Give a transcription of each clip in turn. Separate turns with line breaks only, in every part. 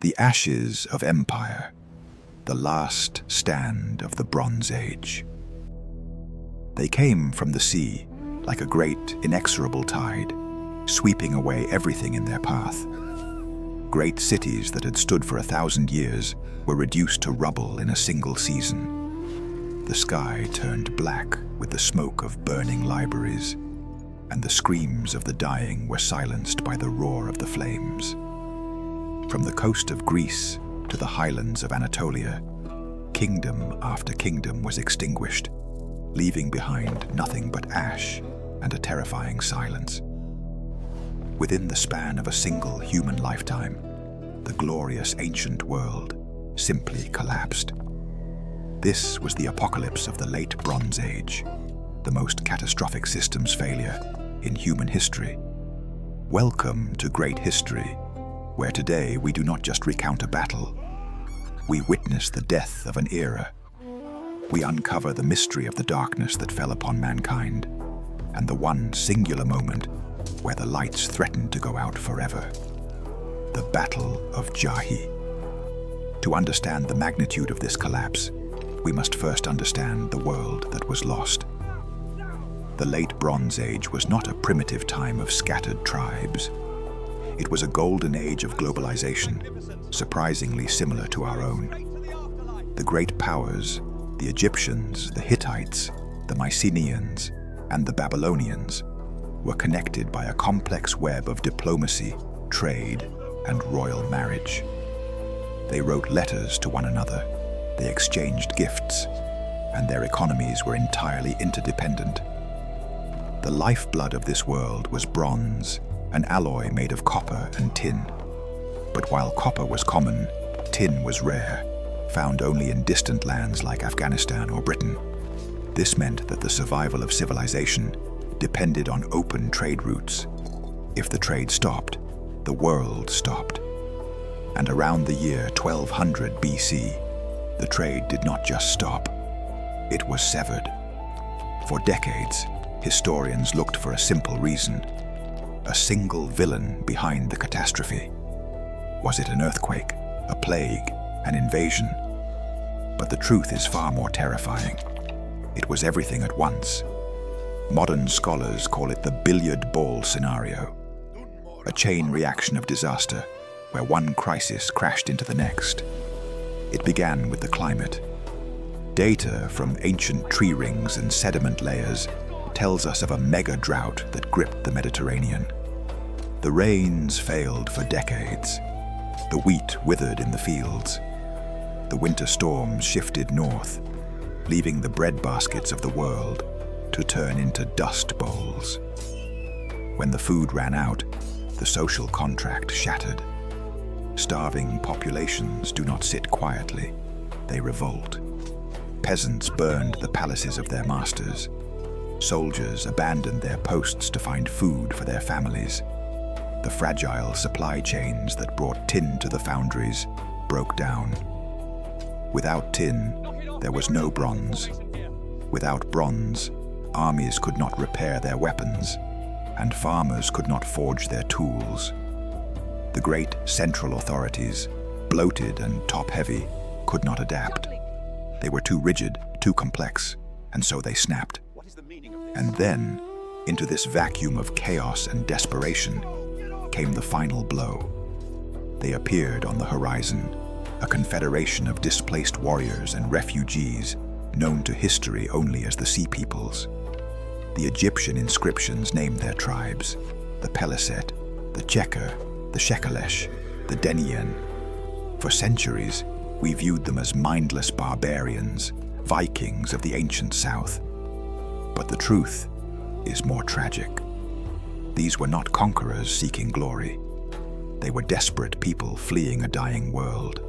The ashes of empire, the last stand of the Bronze Age. They came from the sea like a great, inexorable tide, sweeping away everything in their path. Great cities that had stood for 1,000 years were reduced to rubble in a single season. The sky turned black with the smoke of burning libraries, and the screams of the dying were silenced by the roar of the flames. From the coast of Greece to the highlands of Anatolia, kingdom after kingdom was extinguished, leaving behind nothing but ash and a terrifying silence. Within the span of a single human lifetime, the glorious ancient world simply collapsed. This was the apocalypse of the late Bronze Age, the most catastrophic systems failure in human history. Welcome to Great History, where today we do not just recount a battle, we witness the death of an era. We uncover the mystery of the darkness that fell upon mankind, and the one singular moment where the lights threatened to go out forever. The Battle of Jahi. To understand the magnitude of this collapse, we must first understand the world that was lost. The late Bronze Age was not a primitive time of scattered tribes. It was a golden age of globalization, surprisingly similar to our own. The great powers, the Egyptians, the Hittites, the Mycenaeans, and the Babylonians, were connected by a complex web of diplomacy, trade, and royal marriage. They wrote letters to one another, they exchanged gifts, and their economies were entirely interdependent. The lifeblood of this world was bronze, an alloy made of copper and tin. But while copper was common, tin was rare, found only in distant lands like Afghanistan or Britain. This meant that the survival of civilization depended on open trade routes. If the trade stopped, the world stopped. And around the year 1200 BC, the trade did not just stop, it was severed. For decades, historians looked for a simple reason, a single villain behind the catastrophe. Was it an earthquake, a plague, an invasion? But the truth is far more terrifying. It was everything at once. Modern scholars call it the billiard ball scenario, a chain reaction of disaster where one crisis crashed into the next. It began with the climate. Data from ancient tree rings and sediment layers tells us of a mega drought that gripped the Mediterranean. The rains failed for decades. The wheat withered in the fields. The winter storms shifted north, leaving the bread baskets of the world to turn into dust bowls. When the food ran out, the social contract shattered. Starving populations do not sit quietly, they revolt. Peasants burned the palaces of their masters. Soldiers abandoned their posts to find food for their families. The fragile supply chains that brought tin to the foundries broke down. Without tin, there was no bronze. Without bronze, armies could not repair their weapons, and farmers could not forge their tools. The great central authorities, bloated and top-heavy, could not adapt. They were too rigid, too complex, and so they snapped. And then, into this vacuum of chaos and desperation, came the final blow. They appeared on the horizon, a confederation of displaced warriors and refugees known to history only as the Sea Peoples. The Egyptian inscriptions named their tribes: the Peliset, the Cheker, the Shekelesh, the Denien. For centuries, we viewed them as mindless barbarians, Vikings of the ancient South. But the truth is more tragic. These were not conquerors seeking glory. They were desperate people fleeing a dying world.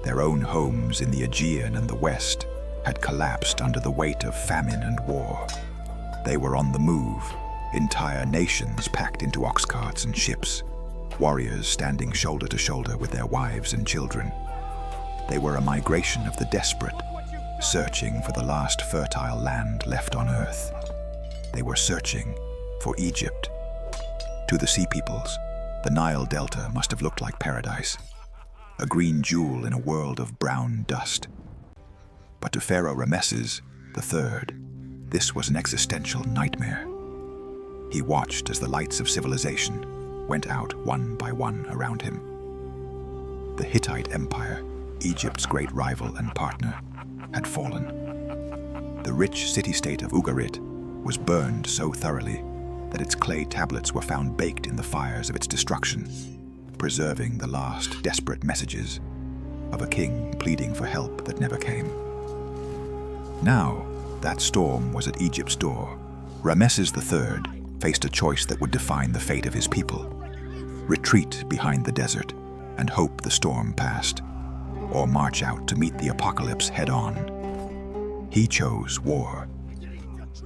Their own homes in the Aegean and the West had collapsed under the weight of famine and war. They were on the move, entire nations packed into ox carts and ships, warriors standing shoulder to shoulder with their wives and children. They were a migration of the desperate, searching for the last fertile land left on earth. They were searching for Egypt. To the Sea Peoples, the Nile Delta must have looked like paradise. a green jewel in a world of brown dust. But to Pharaoh Ramesses III, this was an existential nightmare. He watched as the lights of civilization went out one by one around him. The Hittite Empire, Egypt's great rival and partner, had fallen. The rich city-state of Ugarit was burned so thoroughly that its clay tablets were found baked in the fires of its destruction, preserving the last desperate messages of a king pleading for help that never came. Now, that storm was at Egypt's door. Ramesses III faced a choice that would define the fate of his people: retreat behind the desert and hope the storm passed, or march out to meet the apocalypse head-on. He chose war.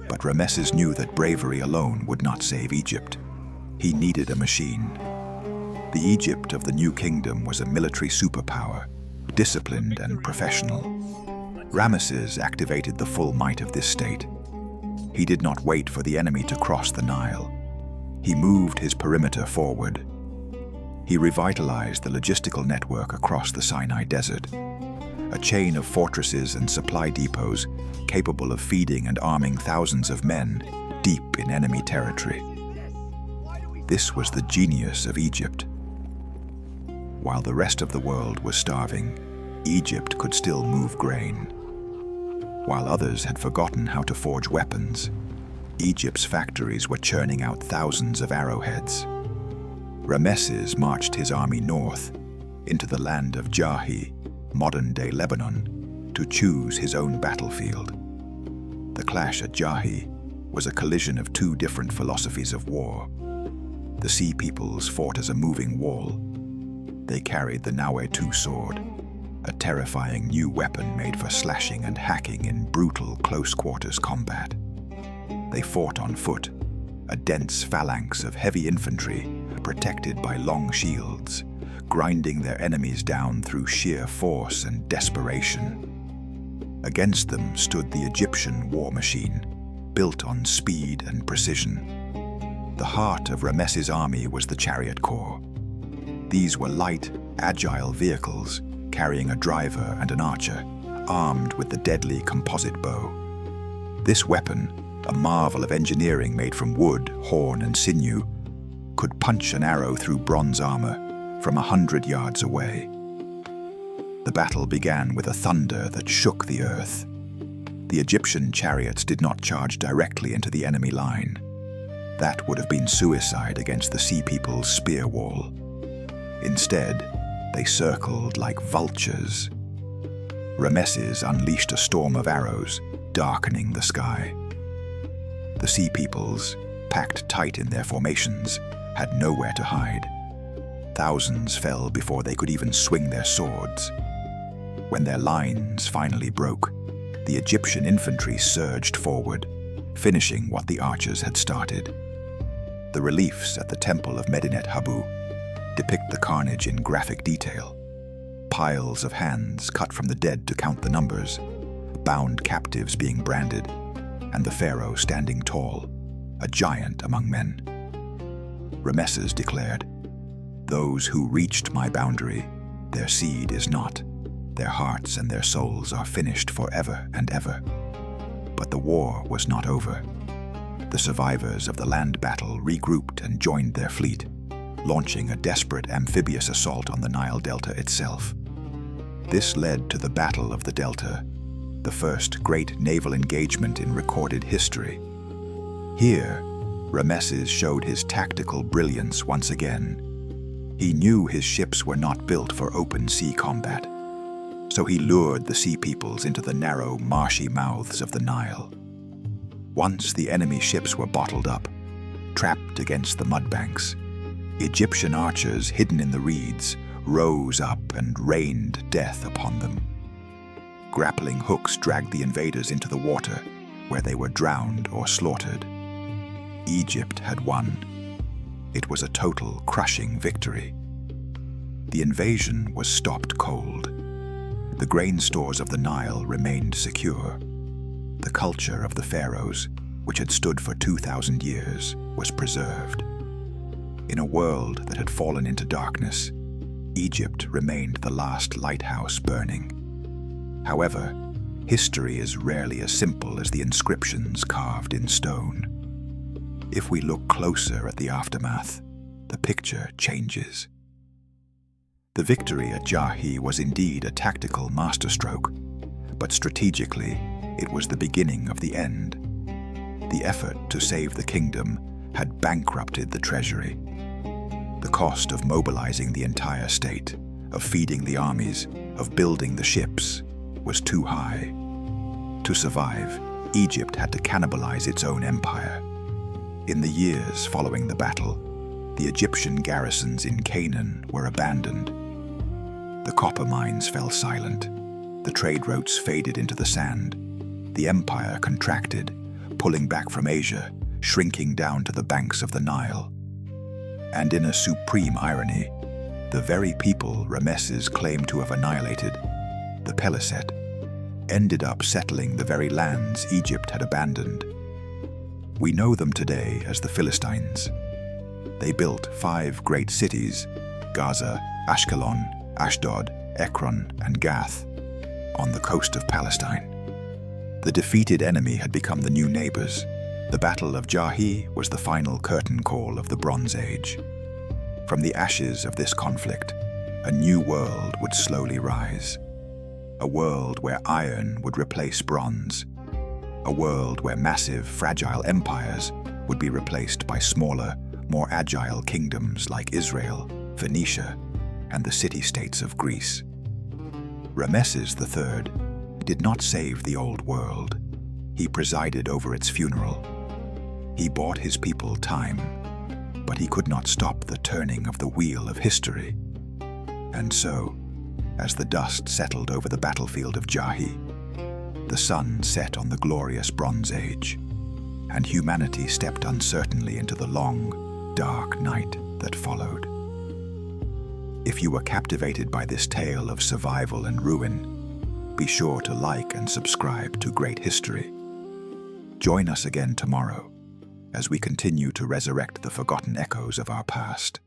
But Ramesses knew that bravery alone would not save Egypt. He needed a machine. The Egypt of the New Kingdom was a military superpower, disciplined and professional. Ramesses activated the full might of this state. He did not wait for the enemy to cross the Nile. He moved his perimeter forward. He revitalized the logistical network across the Sinai Desert, a chain of fortresses and supply depots capable of feeding and arming thousands of men deep in enemy territory. This was the genius of Egypt. While the rest of the world was starving, Egypt could still move grain. While others had forgotten how to forge weapons, Egypt's factories were churning out thousands of arrowheads. Ramesses marched his army north into the land of Jahi, modern-day Lebanon, to choose his own battlefield. The clash at Jahi was a collision of two different philosophies of war. The Sea Peoples fought as a moving wall. They carried the Nawe-2 sword, a terrifying new weapon made for slashing and hacking in brutal close-quarters combat. They fought on foot, a dense phalanx of heavy infantry protected by long shields, grinding their enemies down through sheer force and desperation. Against them stood the Egyptian war machine, built on speed and precision. The heart of Ramesses' army was the chariot corps. These were light, agile vehicles carrying a driver and an archer, armed with the deadly composite bow. This weapon, a marvel of engineering made from wood, horn, and sinew, could punch an arrow through bronze armor from 100 yards away. The battle began with a thunder that shook the earth. The Egyptian chariots did not charge directly into the enemy line. That would have been suicide against the Sea People's spear wall. Instead, they circled like vultures. Ramesses unleashed a storm of arrows, darkening the sky. The Sea Peoples, packed tight in their formations, had nowhere to hide. Thousands fell before they could even swing their swords. When their lines finally broke, the Egyptian infantry surged forward, finishing what the archers had started. The reliefs at the Temple of Medinet Habu depict the carnage in graphic detail. Piles of hands cut from the dead to count the numbers, bound captives being branded, and the pharaoh standing tall, a giant among men. Ramesses declared, "Those who reached my boundary, their seed is not. Their hearts and their souls are finished forever and ever." But the war was not over. The survivors of the land battle regrouped and joined their fleet, launching a desperate amphibious assault on the Nile Delta itself. This led to the Battle of the Delta, the first great naval engagement in recorded history. Here, Ramesses showed his tactical brilliance once again. He knew his ships were not built for open sea combat, so he lured the Sea Peoples into the narrow, marshy mouths of the Nile. Once the enemy ships were bottled up, trapped against the mudbanks, Egyptian archers hidden in the reeds rose up and rained death upon them. Grappling hooks dragged the invaders into the water, where they were drowned or slaughtered. Egypt had won. It was a total, crushing victory. The invasion was stopped cold. The grain stores of the Nile remained secure. The culture of the pharaohs, which had stood for 2,000 years, was preserved. In a world that had fallen into darkness, Egypt remained the last lighthouse burning. However, history is rarely as simple as the inscriptions carved in stone. If we look closer at the aftermath, the picture changes. The victory at Jahi was indeed a tactical masterstroke, but strategically, it was the beginning of the end. The effort to save the kingdom had bankrupted the treasury. The cost of mobilizing the entire state, of feeding the armies, of building the ships, was too high. To survive, Egypt had to cannibalize its own empire. In the years following the battle, the Egyptian garrisons in Canaan were abandoned. The copper mines fell silent. The trade routes faded into the sand. The empire contracted, pulling back from Asia, shrinking down to the banks of the Nile. And in a supreme irony, the very people Ramesses claimed to have annihilated, the Peliset, ended up settling the very lands Egypt had abandoned. We know them today as the Philistines. They built 5 great cities, Gaza, Ashkelon, Ashdod, Ekron, and Gath, on the coast of Palestine. The defeated enemy had become the new neighbors. The Battle of Jahi was the final curtain call of the Bronze Age. From the ashes of this conflict, a new world would slowly rise. A world where iron would replace bronze. A world where massive, fragile empires would be replaced by smaller, more agile kingdoms like Israel, Phoenicia, and the city-states of Greece. Ramesses III did not save the old world. He presided over its funeral. He bought his people time, but he could not stop the turning of the wheel of history. And so, as the dust settled over the battlefield of Jahi, the sun set on the glorious Bronze Age, and humanity stepped uncertainly into the long, dark night that followed. If you were captivated by this tale of survival and ruin, be sure to like and subscribe to Great History. Join us again tomorrow as we continue to resurrect the forgotten echoes of our past.